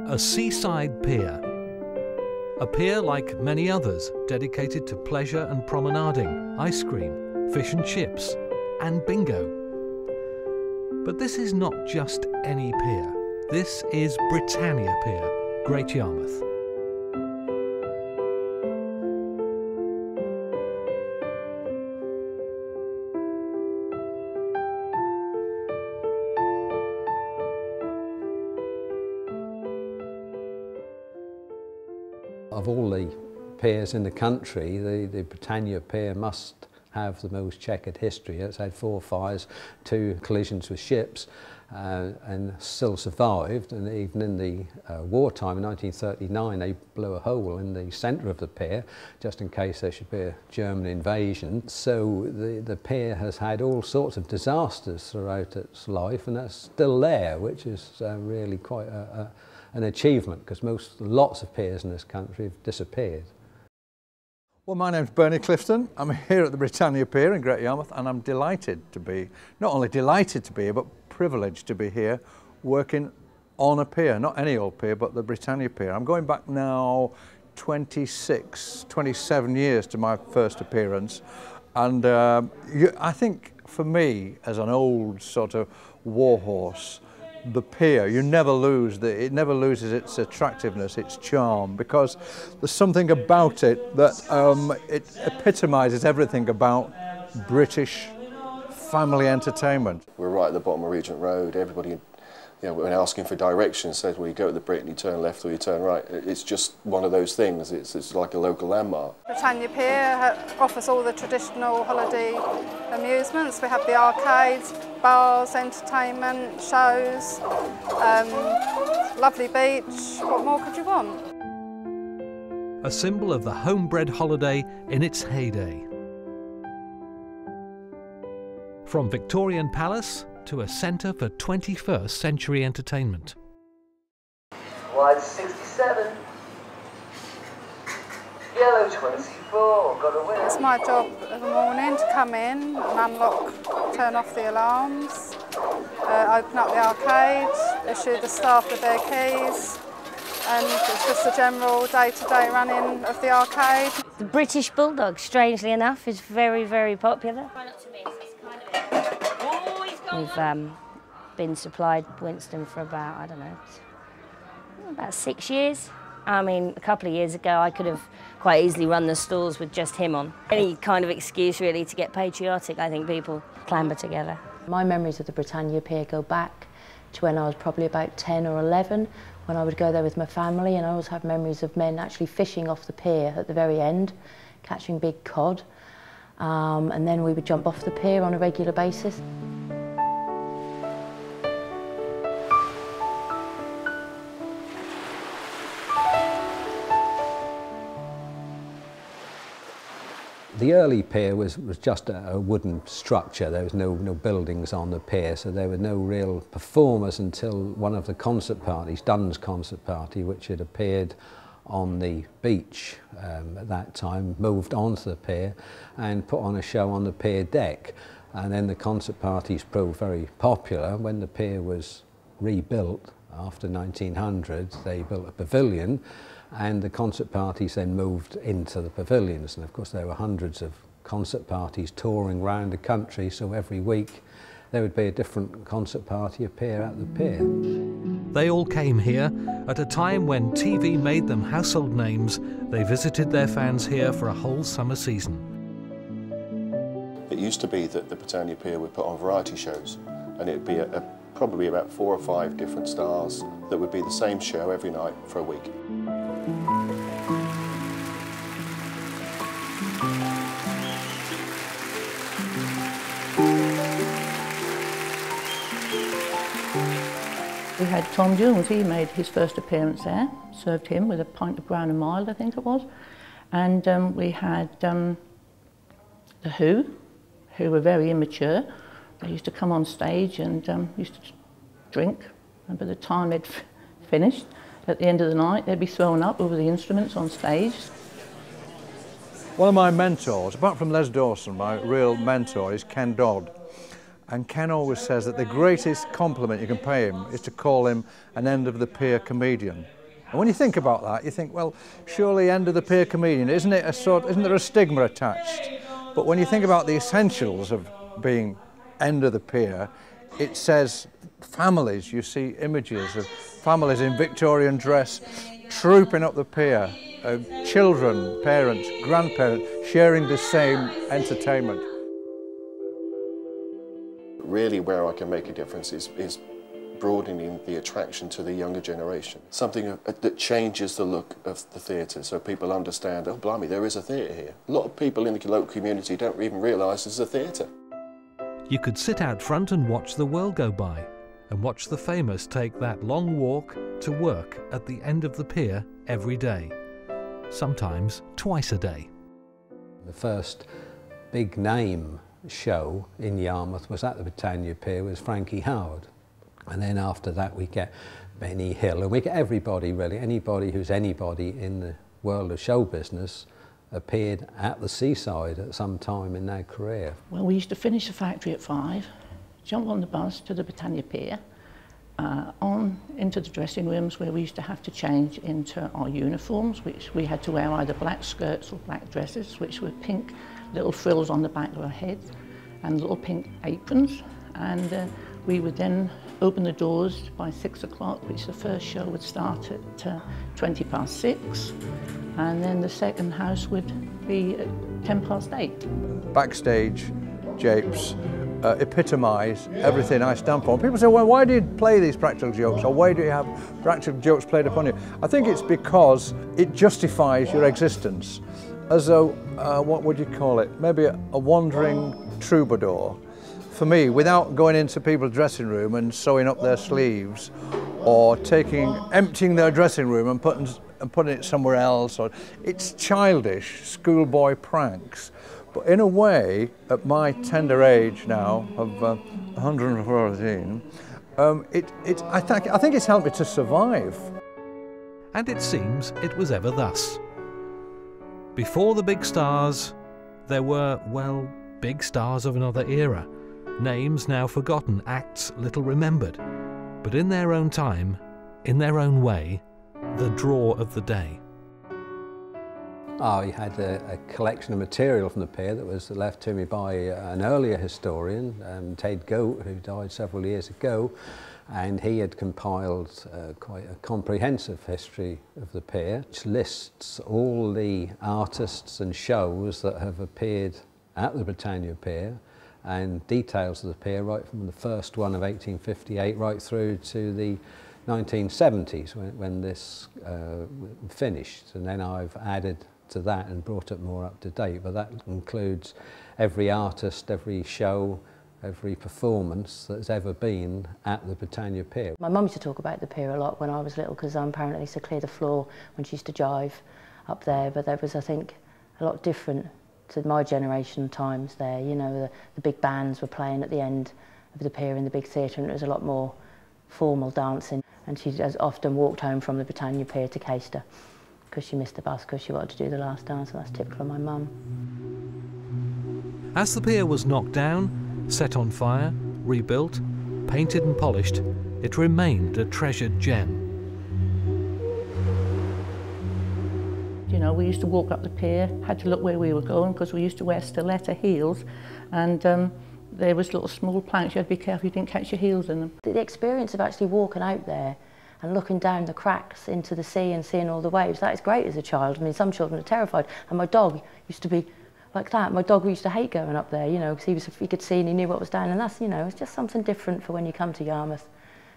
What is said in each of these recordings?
A seaside pier. A pier like many others, dedicated to pleasure and promenading, ice cream, fish and chips, and bingo. But this is not just any pier. This is Britannia Pier, Great Yarmouth. Of all the piers in the country, the Britannia Pier must have the most checkered history. It's had 4 fires, 2 collisions with ships, and still survived. And even in the wartime in 1939, they blew a hole in the centre of the pier just in case there should be a German invasion. So the pier has had all sorts of disasters throughout its life, and that's still there, which is really quite an achievement, because lots of piers in this country have disappeared. Well, my name's Bernie Clifton. I'm here at the Britannia Pier in Great Yarmouth, and I'm delighted to be, not only delighted to be here, but privileged to be here working on a pier, not any old pier, but the Britannia Pier. I'm going back now 27 years to my first appearance, and I think for me, as an old sort of warhorse, the pier, it never loses its attractiveness, its charm, because there's something about it that it epitomises everything about British family entertainment. We're right at the bottom of Regent Road. Everybody, when asking for directions, says, well, you go to the Brit and you turn left or you turn right. It's just one of those things. It's like a local landmark. Britannia Pier offers all the traditional holiday amusements. We have the arcades, bars, entertainment, shows, lovely beach. What more could you want? A symbol of the homebred holiday in its heyday. From Victorian Palace to a centre for 21st century entertainment. White 67, yellow 24, got a winner. It's my job in the morning to come in and unlock, turn off the alarms, open up the arcade, issue the staff with their keys, and it's just the general day-to-day running of the arcade. The British Bulldog, strangely enough, is very, very popular. We've been supplied Winston for about, I don't know, about 6 years. I mean, a couple of years ago I could have quite easily run the stalls with just him on. Any kind of excuse really to get patriotic, I think people clamber together. My memories of the Britannia Pier go back to when I was probably about 10 or 11, when I would go there with my family, and I always have memories of men actually fishing off the pier at the very end, catching big cod, and then we would jump off the pier on a regular basis. The early pier was just a wooden structure. There was no buildings on the pier, so there were no real performers until one of the concert parties, Dunn's concert party, which had appeared on the beach at that time, moved onto the pier and put on a show on the pier deck. And then the concert parties proved very popular. When the pier was rebuilt after 1900, they built a pavilion, and the concert parties then moved into the pavilions. And of course there were hundreds of concert parties touring around the country, so every week there would be a different concert party appear at the pier. They all came here at a time when TV made them household names. They visited their fans here for a whole summer season. It used to be that the Britannia Pier would put on variety shows, and it'd be probably about 4 or 5 different stars that would be the same show every night for a week. We had Tom Jones, he made his first appearance there, served him with a pint of brown and mild, I think it was. And we had The Who were very immature. They used to come on stage and used to drink, and by the time they'd finished, at the end of the night, they'd be thrown up over the instruments on stage. One of my mentors, apart from Les Dawson, my real mentor is Ken Dodd. And Ken always says that the greatest compliment you can pay him is to call him an end of the pier comedian. And when you think about that, you think, well, surely end of the pier comedian, isn't there a stigma attached? But when you think about the essentials of being end of the pier, it says families. You see images of families in Victorian dress trooping up the pier, children, parents, grandparents sharing the same entertainment. Really where I can make a difference is broadening the attraction to the younger generation. Something that changes the look of the theatre so people understand, oh blimey, there is a theatre here. A lot of people in the local community don't even realise there's a theatre. You could sit out front and watch the world go by, and watch the famous take that long walk to work at the end of the pier every day, sometimes twice a day. The first big name show in Yarmouth was at the Britannia Pier, was Frankie Howard. And then after that we get Benny Hill, and we get everybody really, anybody who's anybody in the world of show business appeared at the seaside at some time in their career. Well, we used to finish the factory at 5, jump on the bus to the Britannia Pier, on into the dressing rooms where we used to have to change into our uniforms, which we had to wear either black skirts or black dresses, which were pink little frills on the back of our heads and little pink aprons. And we would then open the doors by 6 o'clock, which the first show would start at 6:20, and then the second house would be at 8:10. Backstage japes epitomise everything I stand for. And people say, well, why do you play these practical jokes, or why do you have practical jokes played upon you? I think it's because it justifies your existence as though, what would you call it, maybe a wandering troubadour. For me, without going into people's dressing room and sewing up their sleeves, or emptying their dressing room and putting it somewhere else, or it's childish schoolboy pranks. But in a way, at my tender age now of 114, I think it's helped me to survive. And it seems it was ever thus. Before the big stars, there were, well, big stars of another era. Names now forgotten, acts little remembered, but in their own time, in their own way, the draw of the day. I had a collection of material from the pier that was left to me by an earlier historian, Ted Goat, who died several years ago, and he had compiled quite a comprehensive history of the pier, which lists all the artists and shows that have appeared at the Britannia Pier, and details of the pier right from the first one of 1858 right through to the 1970s when this finished. And then I've added to that and brought it more up to date, but that includes every artist, every show, every performance that's ever been at the Britannia Pier. My mum used to talk about the pier a lot when I was little, because apparently used to clear the floor when she used to jive up there, but there was, I think, a lot different to my generation times there. You know, the big bands were playing at the end of the pier in the big theatre, and it was a lot more formal dancing. And she has often walked home from the Britannia Pier to Caister because she missed the bus because she wanted to do the last dance, and that's typical of my mum. As the pier was knocked down, set on fire, rebuilt, painted and polished, it remained a treasured gem. You know, we used to walk up the pier, had to look where we were going because we used to wear stiletto heels, and there was little small planks. You had to be careful you didn't catch your heels in them. The experience of actually walking out there and looking down the cracks into the sea and seeing all the waves, that is great as a child. I mean, some children are terrified, and my dog used to be like that. My dog used to hate going up there, you know, because he could see and he knew what was down, and that's, you know, it's just something different for when you come to Yarmouth.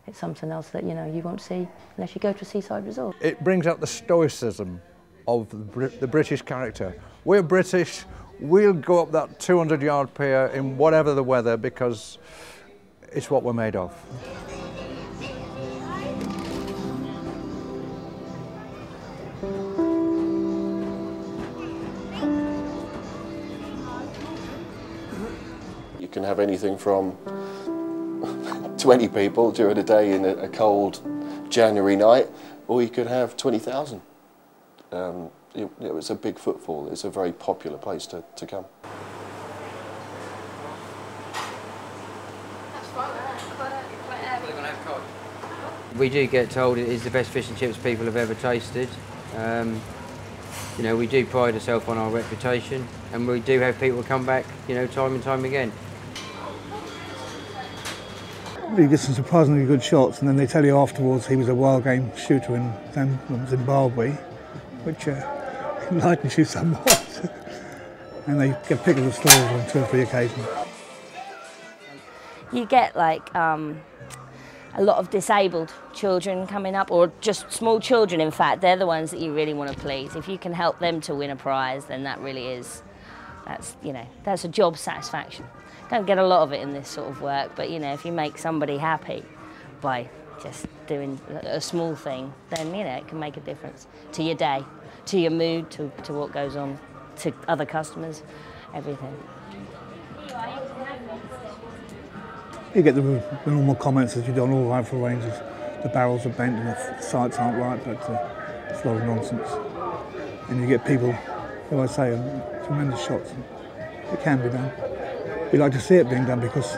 It's something else that, you know, you won't see unless you go to a seaside resort. It brings out the stoicism of the British character. We're British, we'll go up that 200-yard pier in whatever the weather because it's what we're made of. You can have anything from 20 people during a day in a cold January night, or you could have 20,000. It's a big footfall. It's a very popular place to come. We do get told it is the best fish and chips people have ever tasted. You know, we do pride ourselves on our reputation, and we do have people come back, you know, time and time again. You get some surprisingly good shots, and then they tell you afterwards he was a wild game shooter in Zimbabwe, which enlightens you somewhat. And they get pictures of stores on 2 or 3 occasions. You get like a lot of disabled children coming up, or just small children in fact. They're the ones that you really want to please. If you can help them to win a prize, then that really is, that's a job satisfaction. Don't get a lot of it in this sort of work, but you know, if you make somebody happy by just doing a small thing, then you know, it can make a difference to your day, to your mood, to what goes on, to other customers, everything. You get the normal comments as you do on all rifle ranges. The barrels are bent and the sights aren't right, but it's a lot of nonsense. And you get people who I say are tremendous shots. It can be done. We like to see it being done because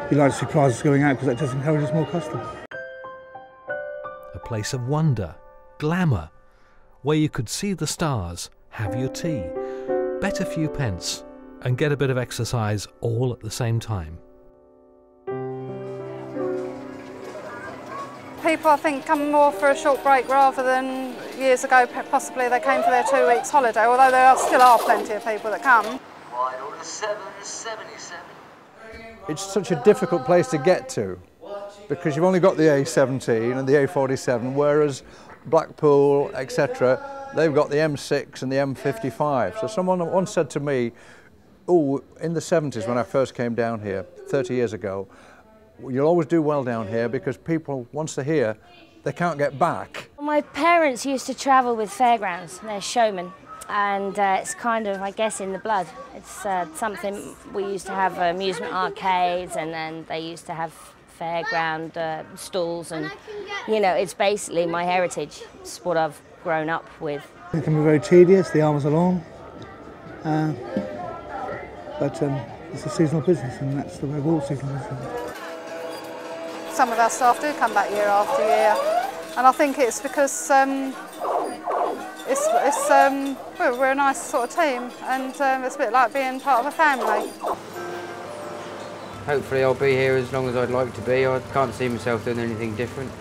we like to see prizes going out because that just encourages more customers. A place of wonder, glamour, where you could see the stars, have your tea, bet a few pence, and get a bit of exercise all at the same time. People, I think, come more for a short break rather than years ago, possibly they came for their 2 weeks holiday, although there still are plenty of people that come. Wide order 777. It's such a difficult place to get to because you've only got the A17 and the A47, whereas Blackpool, etc., they've got the M6 and the M55. So someone once said to me, oh, in the 70s when I first came down here, 30 years ago, you'll always do well down here because people, once they're here, they can't get back. My parents used to travel with fairgrounds, they're showmen, and it's kind of, I guess, in the blood. It's something, we used to have amusement arcades, and then they used to have fairground stalls, and you know, it's basically my heritage. It's what I've grown up with. It can be very tedious, the hours are long, but it's a seasonal business, and that's the way of all seasonal business. Some of our staff do come back year after year, and I think it's because we're a nice sort of team, and it's a bit like being part of a family. Hopefully I'll be here as long as I'd like to be. I can't see myself doing anything different.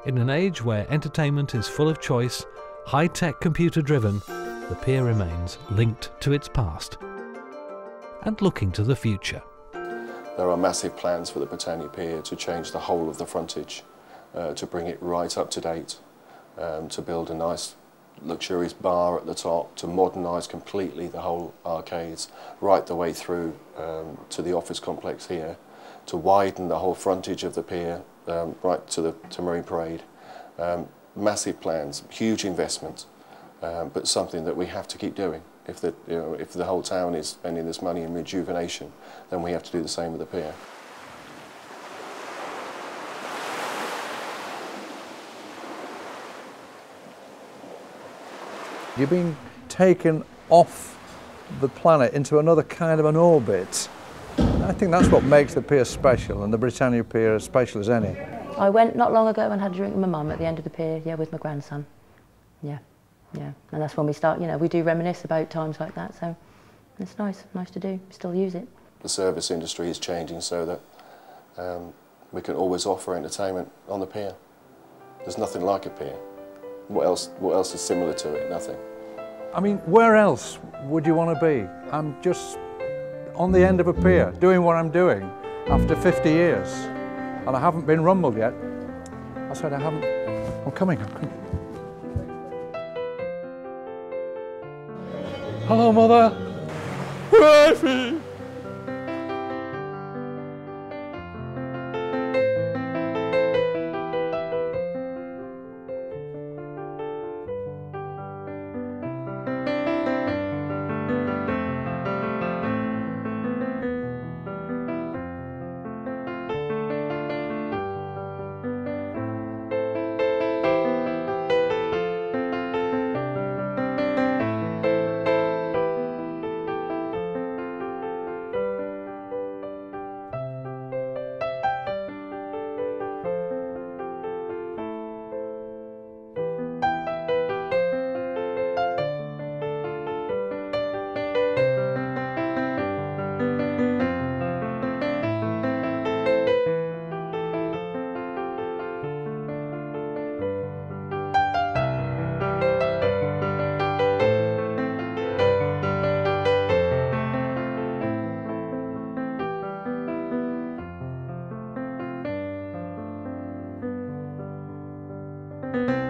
In an age where entertainment is full of choice, high-tech computer-driven, the pier remains linked to its past and looking to the future. There are massive plans for the Britannia Pier to change the whole of the frontage, to bring it right up to date, to build a nice luxurious bar at the top, to modernise completely the whole arcades right the way through to the office complex here, to widen the whole frontage of the pier right to Marine Parade. Massive plans, huge investment, but something that we have to keep doing. If the whole town is spending this money in rejuvenation, then we have to do the same with the pier. You're being taken off the planet into another kind of an orbit. I think that's what makes the pier special, and the Britannia Pier as special as any. I went not long ago and had a drink with my mum at the end of the pier, yeah, with my grandson. Yeah. Yeah, and that's when we start, you know, we do reminisce about times like that, so it's nice to do, still use it. The service industry is changing so that we can always offer entertainment on the pier. There's nothing like a pier. What else is similar to it? Nothing. I mean, where else would you want to be? I'm just on the end of a pier, doing what I'm doing after 50 years, and I haven't been rumbled yet. I said I haven't. I'm coming. Hello, Mother. Wifey. Pier.